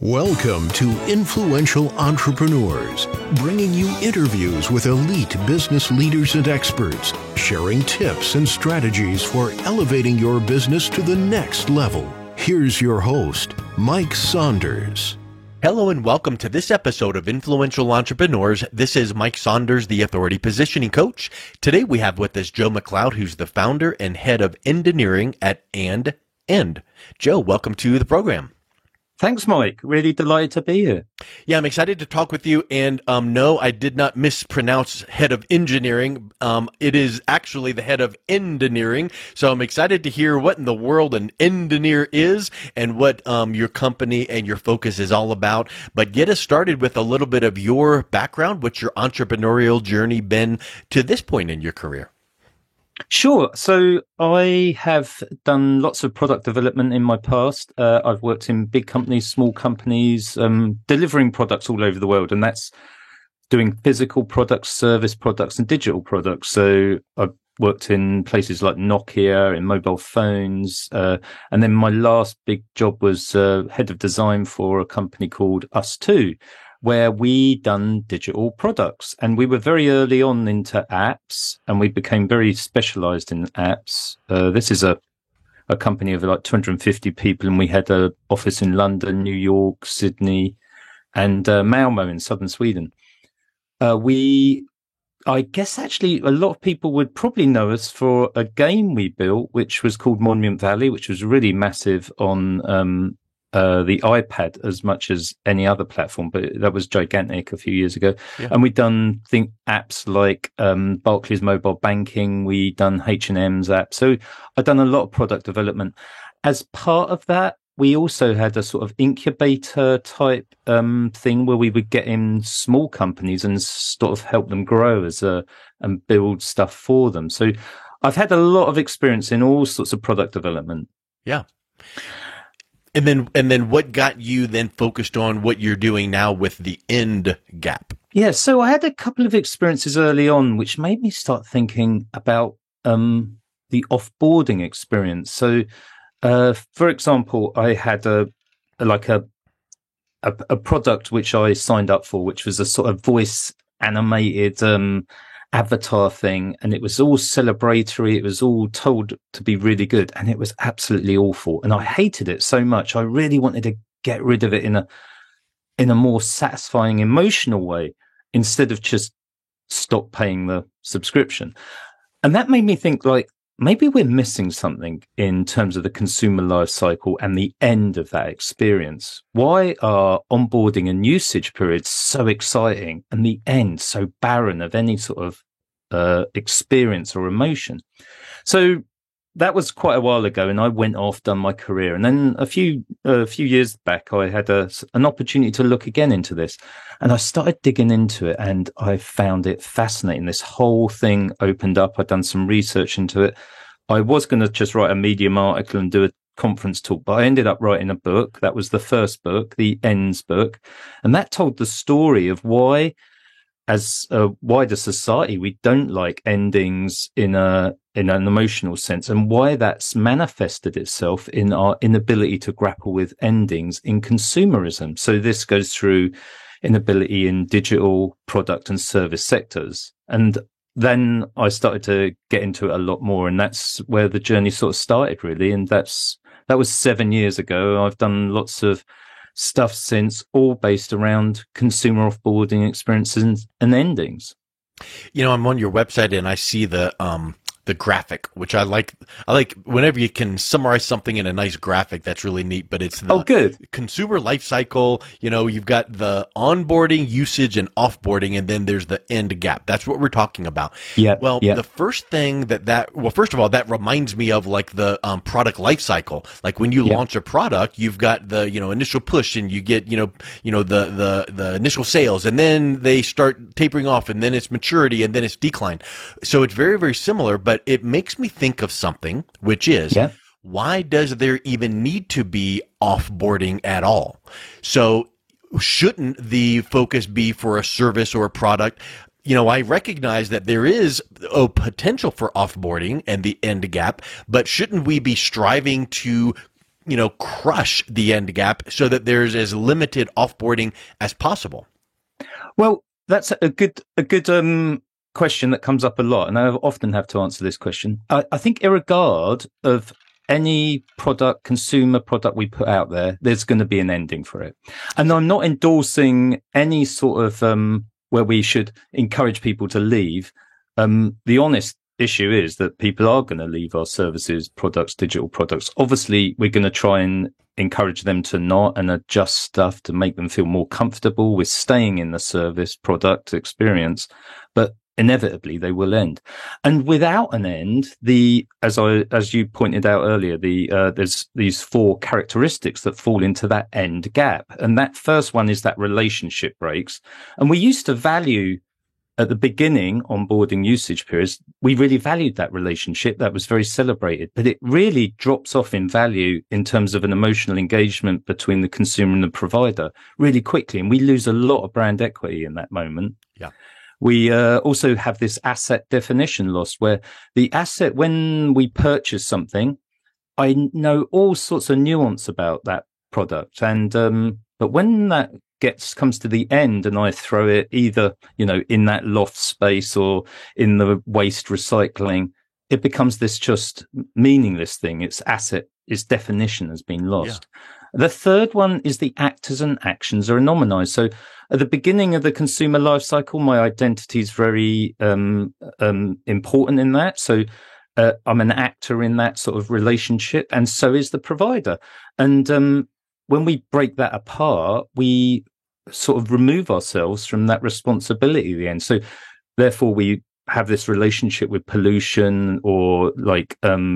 Welcome to Influential Entrepreneurs, bringing you interviews with elite business leaders and experts, sharing tips and strategies for elevating your business to the next level. Here's your host, Mike Saunders. Hello and welcome to this episode of Influential Entrepreneurs. This is Mike Saunders, the Authority Positioning Coach. Today we have with us Joe McLeod, who's the founder and head of engineering at And End. Joe, welcome to the program. Thanks, Mike. Really delighted to be here. Yeah, I'm excited to talk with you. And no, I did not mispronounce head of engineering. It is actually the head of engineering. So I'm excited to hear what in the world an engineer is and what your company and your focus is all about. But get us started with a little bit of your background. What's your entrepreneurial journey been to this point in your career? Sure. So I have done lots of product development in my past. I've worked in big companies, small companies, delivering products all over the world. And that's doing physical products, service products, and digital products. So I've worked in places like Nokia, in mobile phones. And then my last big job was head of design for a company called Us2, where we done digital products. And we were very early on into apps, and we became very specialized in apps. This is a company of like 250 people, and we had an office in London, New York, Sydney, and Malmo in southern Sweden. I guess actually a lot of people would probably know us for a game we built, which was called Monument Valley, which was really massive on the iPad as much as any other platform, but that was gigantic a few years ago. Yeah. And we've done apps like Barclays Mobile Banking. We done H&M's app. So I've done a lot of product development. As part of that, we also had a sort of incubator type thing where we would get in small companies and sort of help them grow and build stuff for them. So I've had a lot of experience in all sorts of product development. Yeah. And then what got you then focused on what you're doing now with the End Gap? Yeah, so I had a couple of experiences early on which made me start thinking about the offboarding experience. So, for example, I had a product which I signed up for, which was a sort of voice animated avatar thing, and it was all celebratory. It was all told to be really good, and it was absolutely awful. And I hated it so much. I really wanted to get rid of it in a more satisfying, emotional way, instead of just stop paying the subscription. And that made me think, like, maybe we're missing something in terms of the consumer life cycle and the end of that experience. Why are onboarding and usage periods so exciting and the end so barren of any sort of experience or emotion? So that was quite a while ago, and I went off, done my career. And then a few years back, I had an opportunity to look again into this, and I started digging into it, and I found it fascinating. This whole thing opened up. I'd done some research into it. I was going to just write a Medium article and do a conference talk, but I ended up writing a book. That was the first book, the Ends book, and that told the story of why, as a wider society, we don't like endings in an emotional sense, and why that's manifested itself in our inability to grapple with endings in consumerism. So this goes through inability in digital product and service sectors. And then I started to get into it a lot more, and that's where the journey sort of started, really. And that was 7 years ago. I've done lots of stuff since, all based around consumer offboarding experiences and endings. You know, I'm on your website and I see the graphic, which I like whenever you can summarize something in a nice graphic. That's really neat. But it's the good consumer life cycle. You know, you've got the onboarding, usage, and offboarding, and then there's the end gap. That's what we're talking about. Yeah. Well, the first thing first of all, that reminds me of like the product life cycle. Like when you launch a product, you've got the initial push, and you get the initial sales, and then they start tapering off, and then it's maturity, and then it's decline. So it's very, very similar, but it makes me think of something, which is, why does there even need to be offboarding at all? So shouldn't the focus be for a service or a product? You know, I recognize that there is a potential for offboarding and the end gap, but shouldn't we be striving to crush the end gap so that there's as limited offboarding as possible? Well, that's a good question that comes up a lot, and I often have to answer this question. I think, irregard of any consumer product we put out there, there's going to be an ending for it. And I'm not endorsing any sort of where we should encourage people to leave. The honest issue is that people are going to leave our services, products, digital products. Obviously, we're going to try and encourage them to not and adjust stuff to make them feel more comfortable with staying in the service product experience. But inevitably they will end. And without an end, as you pointed out earlier, there's these 4 characteristics that fall into that end gap. And that first one is that relationship breaks. And we used to value, at the beginning, onboarding usage periods, we really valued that relationship. That was very celebrated, but it really drops off in value in terms of an emotional engagement between the consumer and the provider really quickly. And we lose a lot of brand equity in that moment. Yeah. We also have this asset definition loss, where the asset, when we purchase something, I know all sorts of nuance about that product. And but when that comes to the end and I throw it either, in that loft space or in the waste recycling, it becomes this just meaningless thing. Its definition has been lost. Yeah. The third one is the actors and actions are anonymized. So at the beginning of the consumer life cycle, my identity is very important in that. So I'm an actor in that sort of relationship, and so is the provider. And when we break that apart, we sort of remove ourselves from that responsibility at the end. So therefore, we have this relationship with pollution or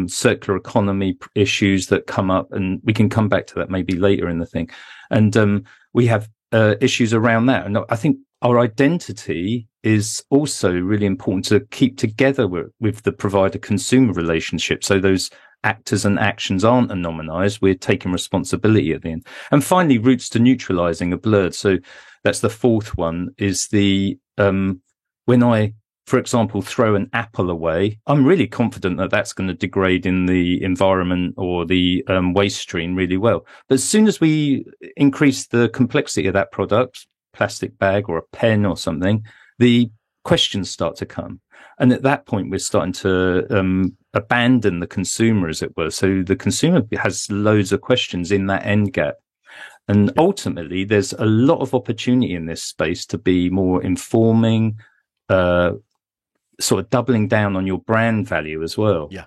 circular economy issues that come up, and we can come back to that maybe later in the thing. And we have issues around that. And I think our identity is also really important to keep together with the provider-consumer relationship. So those actors and actions aren't anonymized. We're taking responsibility at the end. And finally, routes to neutralizing are blurred. So that's the fourth one, is when I, for example, throw an apple away, I'm really confident that that's going to degrade in the environment or the waste stream really well. But as soon as we increase the complexity of that product, plastic bag or a pen or something, the questions start to come. And at that point, we're starting to abandon the consumer, as it were. So the consumer has loads of questions in that end gap. And ultimately, there's a lot of opportunity in this space to be more informing, sort of doubling down on your brand value as well. Yeah.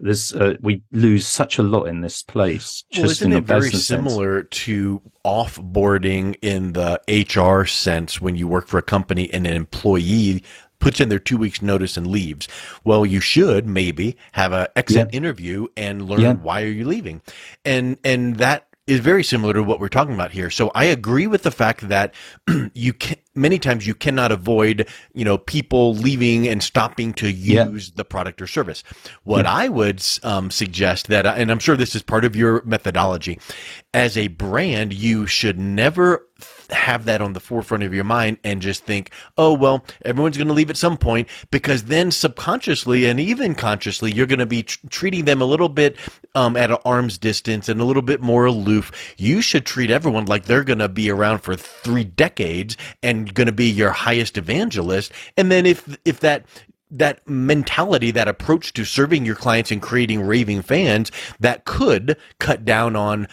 We lose such a lot in this place. Well, isn't it very similar to offboarding in the HR sense when you work for a company and an employee puts in their 2 weeks notice and leaves? Well, you should maybe have an exit interview and learn why are you leaving. And that is very similar to what we're talking about here. So I agree with the fact that many times you cannot avoid, people leaving and stopping to use the product or service. What I would suggest and I'm sure this is part of your methodology, as a brand, you should never have that on the forefront of your mind and just think, oh, well, everyone's going to leave at some point, because then subconsciously and even consciously, you're going to be treating them a little bit at an arm's distance and a little bit more aloof. You should treat everyone like they're going to be around for 3 decades and going to be your highest evangelist. And then if that mentality, that approach to serving your clients and creating raving fans, that could cut down on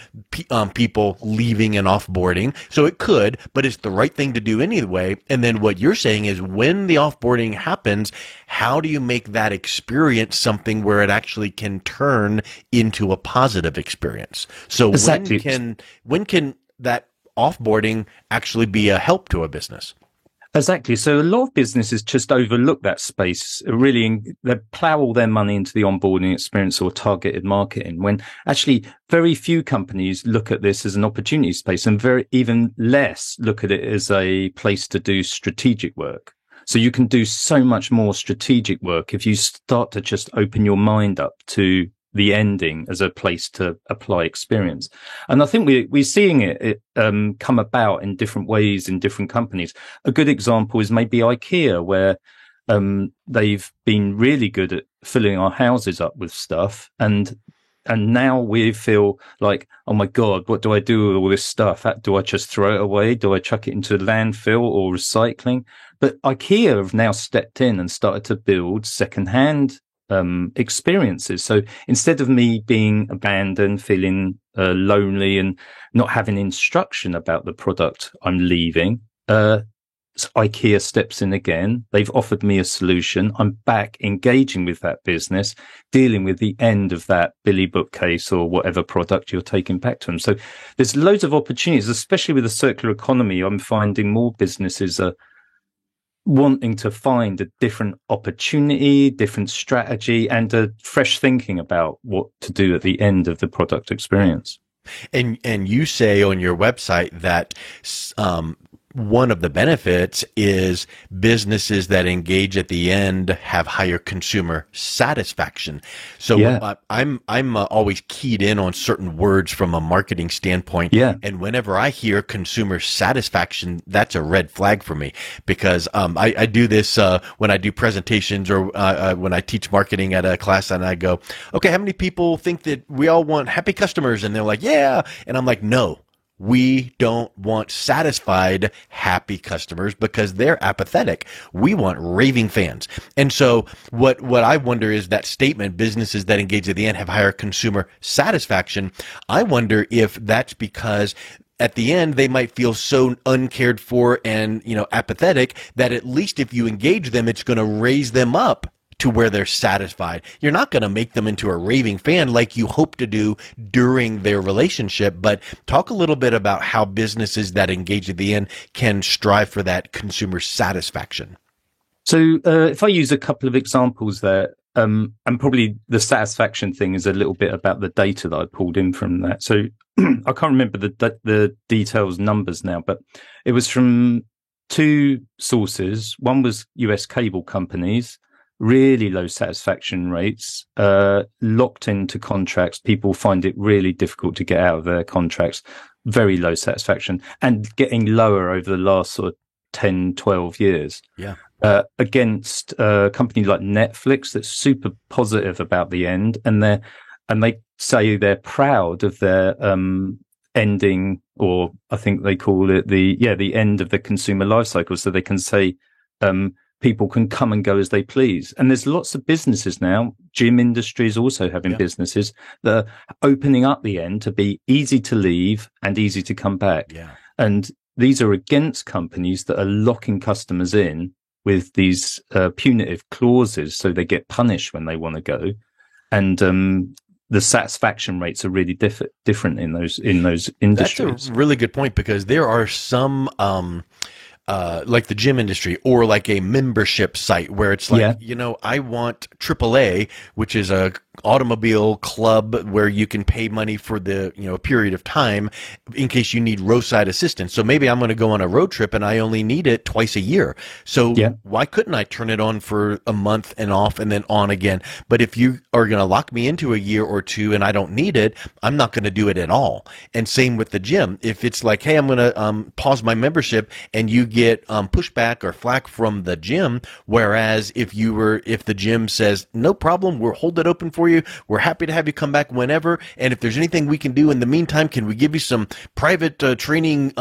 people leaving and offboarding. So it could, but it's the right thing to do anyway. And then what you're saying is, when the offboarding happens, how do you make that experience something where it actually can turn into a positive experience? So exactly. when can that offboarding actually be a help to a business? Exactly. So a lot of businesses just overlook that space. Really, they plow all their money into the onboarding experience or targeted marketing, when actually very few companies look at this as an opportunity space, and even less look at it as a place to do strategic work. So you can do so much more strategic work if you start to just open your mind up to the ending as a place to apply experience. And I think we're seeing it come about in different ways in different companies. A good example is maybe IKEA, where they've been really good at filling our houses up with stuff and And now we feel like, oh my God, what do I do with all this stuff? Do I just throw it away? Do I chuck it into landfill or recycling? But IKEA have now stepped in and started to build secondhand experiences. So instead of me being abandoned, feeling lonely and not having instruction about the product I'm leaving, IKEA steps in again. They've offered me a solution. I'm back engaging with that business, dealing with the end of that Billy bookcase or whatever product you're taking back to them. So there's loads of opportunities, especially with the circular economy. I'm finding more businesses are wanting to find a different opportunity, different strategy, and a fresh thinking about what to do at the end of the product experience. And you say on your website that one of the benefits is businesses that engage at the end have higher consumer satisfaction. So yeah. I'm always keyed in on certain words from a marketing standpoint. Yeah. And whenever I hear consumer satisfaction, that's a red flag for me, because I do this when I do presentations or when I teach marketing at a class, and I go, okay, how many people think that we all want happy customers? And they're like, yeah. And I'm like, no. We don't want satisfied, happy customers because they're apathetic. We want raving fans. And so what I wonder is that statement, businesses that engage at the end have higher consumer satisfaction. I wonder if that's because at the end, they might feel so uncared for and, apathetic that at least if you engage them, it's going to raise them up to where they're satisfied. You're not going to make them into a raving fan like you hope to do during their relationship, but talk a little bit about how businesses that engage at the end can strive for that consumer satisfaction. So if I use a couple of examples there, and probably the satisfaction thing is a little bit about the data that I pulled in from that. So I can't remember the details numbers now, but it was from two sources. One was US cable companies, really low satisfaction rates, locked into contracts. People find it really difficult to get out of their contracts, very low satisfaction, and getting lower over the last sort of 10, 12 years. Yeah. Against a company like Netflix that's super positive about the end, and they say they're proud of their ending, or I think they call it the end of the consumer life cycle, so they can say people can come and go as they please. And there's lots of businesses now, gym industry is also having businesses that are opening up the end to be easy to leave and easy to come back. Yeah. And these are against companies that are locking customers in with these punitive clauses, so they get punished when they want to go. And the satisfaction rates are really different in those industries. That's a really good point, because there are some like the gym industry or like a membership site where it's like, I want AAA, which is a automobile club where you can pay money for the, a period of time in case you need roadside assistance. So maybe I'm going to go on a road trip and I only need it twice a year. So why couldn't I turn it on for a month and off and then on again? But if you are going to lock me into a year or two and I don't need it, I'm not going to do it at all. And same with the gym. If it's like, hey, I'm going to pause my membership, and you get pushback or flack from the gym, whereas if the gym says, no problem, we'll hold it open for you, we're happy to have you come back whenever, and if there's anything we can do in the meantime, can we give you some private training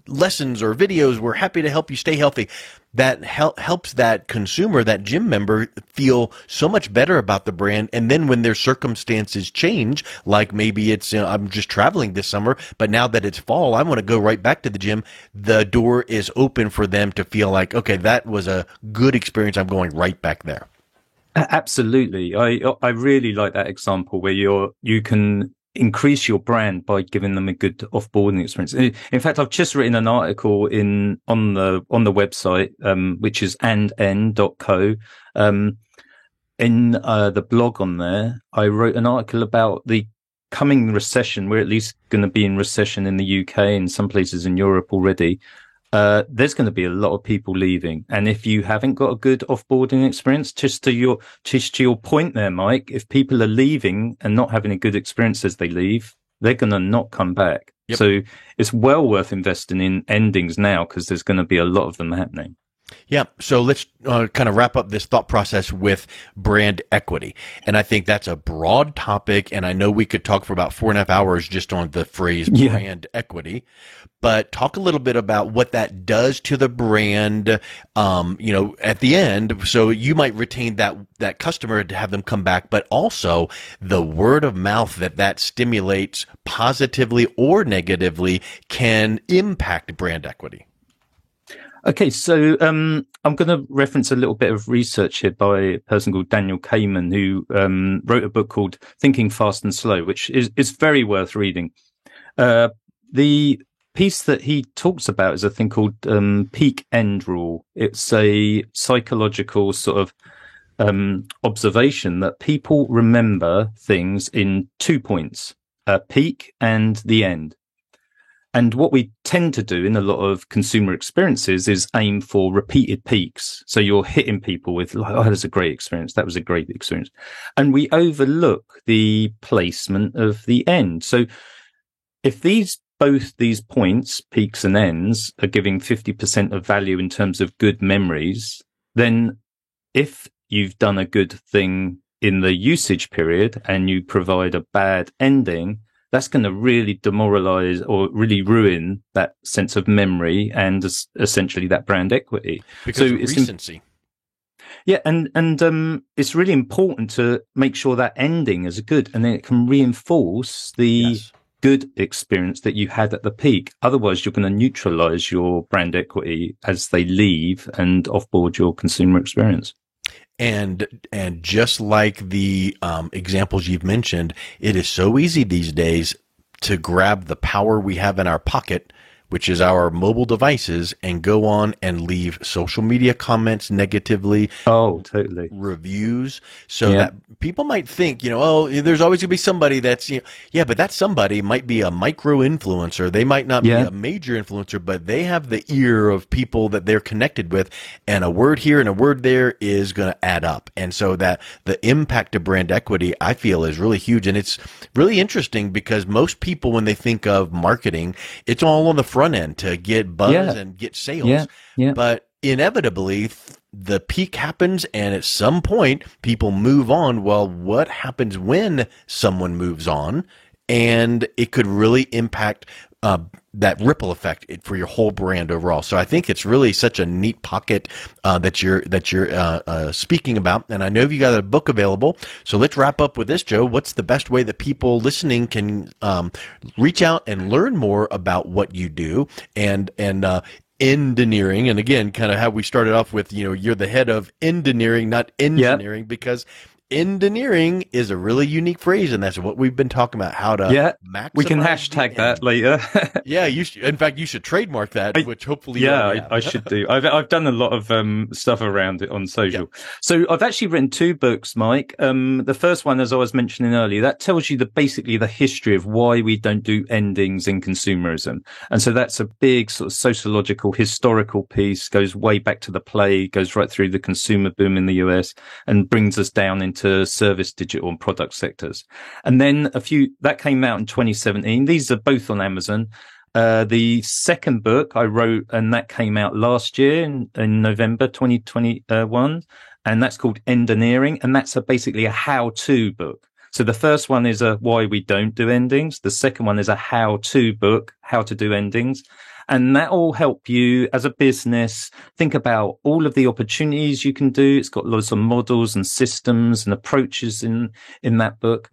lessons or videos, we're happy to help you stay healthy. That helps that consumer, that gym member, feel so much better about the brand. And then when their circumstances change, like maybe it's, I'm just traveling this summer, but now that it's fall, I want to go right back to the gym, the door is open for them to feel like, okay, that was a good experience, I'm going right back there. Absolutely. I really like that example where you can increase your brand by giving them a good offboarding experience. In fact, I've just written an article on the website, which is andn.co. In the blog on there, I wrote an article about the coming recession. We're at least going to be in recession in the UK and some places in Europe already. There's going to be a lot of people leaving. And if you haven't got a good offboarding experience, just to your point there, Mike, if people are leaving and not having a good experience as they leave, they're going to not come back. Yep. So it's well worth investing in endings now, because there's going to be a lot of them happening. Yeah. So let's kind of wrap up this thought process with brand equity. And I think that's a broad topic. And I know we could talk for about 4.5 hours just on the phrase brand equity, but talk a little bit about what that does to the brand, at the end. So you might retain that customer to have them come back, but also the word of mouth that stimulates positively or negatively can impact brand equity. Okay, so I'm going to reference a little bit of research here by a person called Daniel Kahneman, who wrote a book called Thinking Fast and Slow, which is very worth reading. The piece that he talks about is a thing called peak end rule. It's a psychological sort of observation that people remember things in 2 points, a peak and the end. And what we tend to do in a lot of consumer experiences is aim for repeated peaks. So you're hitting people with, like, oh, that was a great experience. That was a great experience. And we overlook the placement of the end. So if both these points, peaks and ends, are giving 50% of value in terms of good memories, then if you've done a good thing in the usage period and you provide a bad ending, that's going to really demoralize or really ruin that sense of memory and essentially that brand equity. Because of recency. And it's really important to make sure that ending is good, and then it can reinforce the good experience that you had at the peak. Otherwise, you're going to neutralize your brand equity as they leave and offboard your consumer experience. And just like the examples you've mentioned, it is so easy these days to grab the power we have in our pocket, which is our mobile devices, and go on and leave social media comments negatively. Oh, totally. Reviews. So that people might think, there's always going to be somebody that's, but that somebody might be a micro influencer. They might not be a major influencer, but they have the ear of people that they're connected with. And a word here and a word there is going to add up. And so that the impact of brand equity, I feel, is really huge. And it's really interesting because most people, when they think of marketing, it's all on the front end to get buzz and get sales. But inevitably the peak happens, and at some point people move on. Well, what happens when someone moves on? And it could really impact that ripple effect for your whole brand overall. So I think it's really such a neat pocket that you're speaking about. And I know you got a book available. So let's wrap up with this, Joe. What's the best way that people listening can reach out and learn more about what you do and engineering? And again, kind of how we started off with, you're the head of engineering, not engineering, because engineering is a really unique phrase, and that's what we've been talking about, how to maximize. We can hashtag that later. You should, in fact, you should trademark that, which hopefully I should do. I've done a lot of stuff around it on social. So I've actually written 2 books, Mike. The first one, as I was mentioning earlier, that tells you basically the history of why we don't do endings in consumerism. And so that's a big sort of sociological, historical piece, goes way back to the plague, goes right through the consumer boom in the US, and brings us down into service, digital and product sectors. And then that came out in 2017. These are both on Amazon. The second book I wrote, and that came out last year in November 2021, and that's called Engineering, and that's basically a how-to book. So the first one is a why we don't do endings. The second one is a how-to book, how to do endings. And that will help you as a business think about all of the opportunities you can do. It's got lots of models and systems and approaches in that book.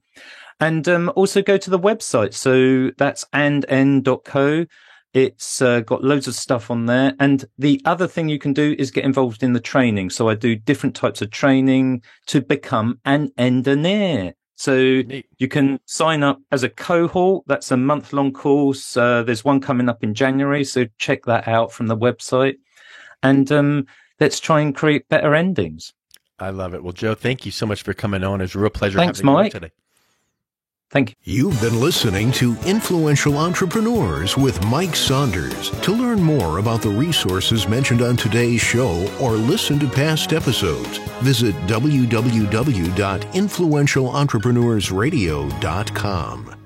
And also go to the website. So that's andn.co. It's got loads of stuff on there. And the other thing you can do is get involved in the training. So I do different types of training to become an engineer. So you can sign up as a cohort. That's a month-long course. There's one coming up in January, so check that out from the website. And let's try and create better endings. I love it. Well, Joe, thank you so much for coming on. It's a real pleasure having you on today. Thank you. You've been listening to Influential Entrepreneurs with Mike Saunders. To learn more about the resources mentioned on today's show or listen to past episodes, visit www.influentialentrepreneursradio.com.